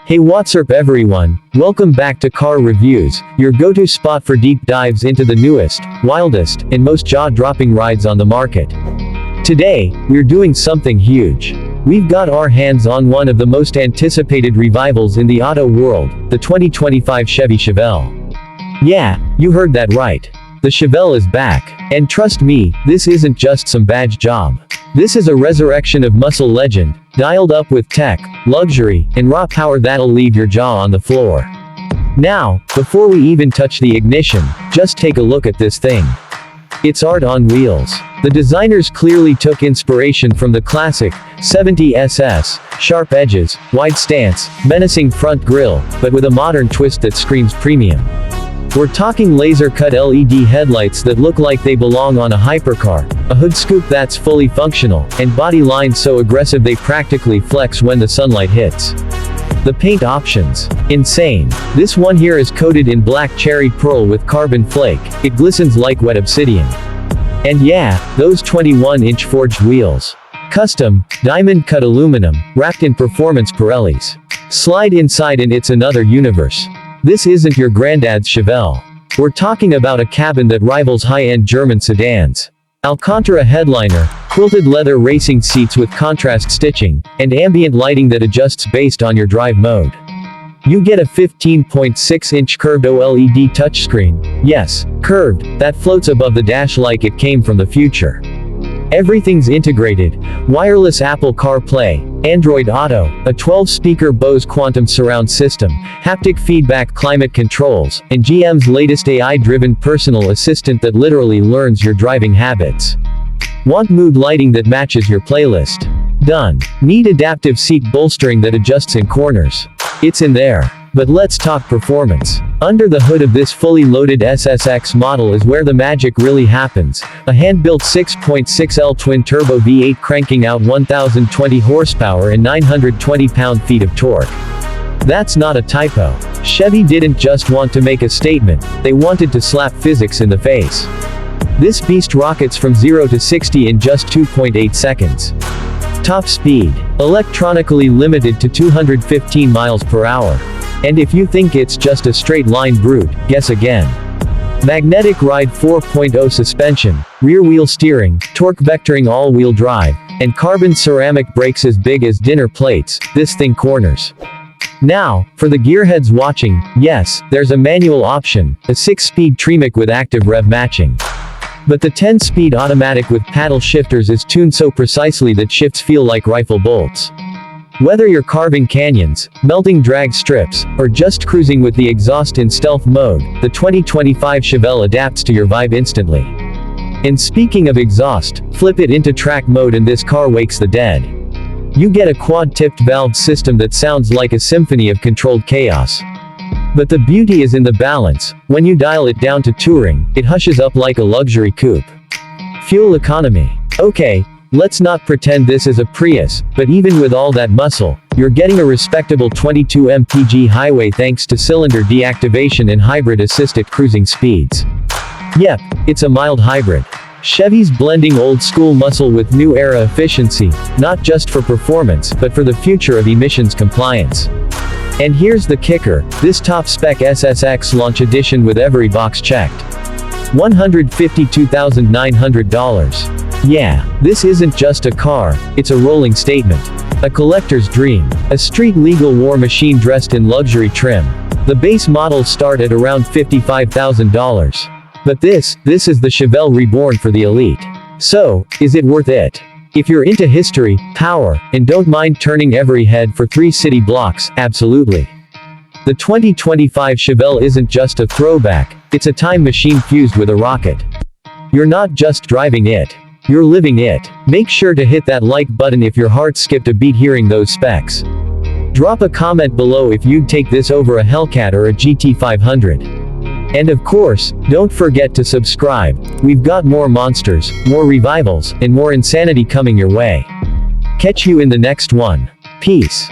Hey, what's up everyone, welcome back to Car Reviews, your go-to spot for deep dives into the newest, wildest, and most jaw-dropping rides on the market. Today, we're doing something huge. We've got our hands on one of the most anticipated revivals in the auto world, the 2025 Chevy Chevelle. Yeah, you heard that right. The Chevelle is back. And trust me, this isn't just some badge job. This is a resurrection of muscle legend, dialed up with tech, luxury, and raw power that'll leave your jaw on the floor. Now, before we even touch the ignition, just take a look at this thing. It's art on wheels. The designers clearly took inspiration from the classic 70 SS, sharp edges, wide stance, menacing front grille, but with a modern twist that screams premium. We're talking laser-cut LED headlights that look like they belong on a hypercar, a hood scoop that's fully functional, and body lines so aggressive they practically flex when the sunlight hits. The paint options. Insane. This one here is coated in black cherry pearl with carbon flake, it glistens like wet obsidian. And yeah, those 21-inch forged wheels. Custom, diamond-cut aluminum, wrapped in performance Pirellis. Slide inside and it's another universe. This isn't your granddad's Chevelle. We're talking about a cabin that rivals high-end German sedans. Alcantara headliner, quilted leather racing seats with contrast stitching, and ambient lighting that adjusts based on your drive mode. You get a 15.6-inch curved OLED touchscreen. Yes, curved, that floats above the dash like it came from the future. Everything's integrated: wireless Apple CarPlay, Android Auto, a 12-speaker Bose Quantum surround system, haptic feedback climate controls, and GM's latest AI-driven personal assistant that literally learns your driving habits. Want mood lighting that matches your playlist? Done. Need adaptive seat bolstering that adjusts in corners? It's in there. But let's talk performance. Under the hood of this fully loaded SSX model is where the magic really happens. A hand-built 6.6L twin-turbo V8 cranking out 1,020 horsepower and 920 pound-feet of torque. That's not a typo. Chevy didn't just want to make a statement, they wanted to slap physics in the face. This beast rockets from 0 to 60 in just 2.8 seconds. Top speed. Electronically limited to 215 miles per hour. And if you think it's just a straight-line brute, guess again. Magnetic Ride 4.0 suspension, rear-wheel steering, torque vectoring all-wheel drive, and carbon ceramic brakes as big as dinner plates, this thing corners. Now, for the gearheads watching, yes, there's a manual option, a 6-speed Tremec with active rev matching. But the 10-speed automatic with paddle shifters is tuned so precisely that shifts feel like rifle bolts. Whether you're carving canyons, melting drag strips, or just cruising with the exhaust in stealth mode, the 2025 Chevelle adapts to your vibe instantly. And speaking of exhaust, flip it into track mode and this car wakes the dead. You get a quad-tipped valve system that sounds like a symphony of controlled chaos. But the beauty is in the balance. When you dial it down to touring, it hushes up like a luxury coupe. Fuel economy. Okay, let's not pretend this is a Prius, but even with all that muscle, you're getting a respectable 22 mpg highway thanks to cylinder deactivation and hybrid assisted cruising speeds. Yep, it's a mild hybrid. Chevy's blending old-school muscle with new era efficiency, not just for performance, but for the future of emissions compliance. And here's the kicker, this top-spec SSX launch edition with every box checked. $152,900. Yeah, this isn't just a car, it's a rolling statement. A collector's dream. A street-legal war machine dressed in luxury trim. The base models start at around $55,000. But this is the Chevelle reborn for the elite. So, is it worth it? If you're into history, power, and don't mind turning every head for 3 city blocks, absolutely. The 2025 Chevelle isn't just a throwback, it's a time machine fused with a rocket. You're not just driving it. You're living it. Make sure to hit that like button if your heart skipped a beat hearing those specs. Drop a comment below if you'd take this over a Hellcat or a GT500. And of course, don't forget to subscribe. We've got more monsters, more revivals, and more insanity coming your way. Catch you in the next one. Peace.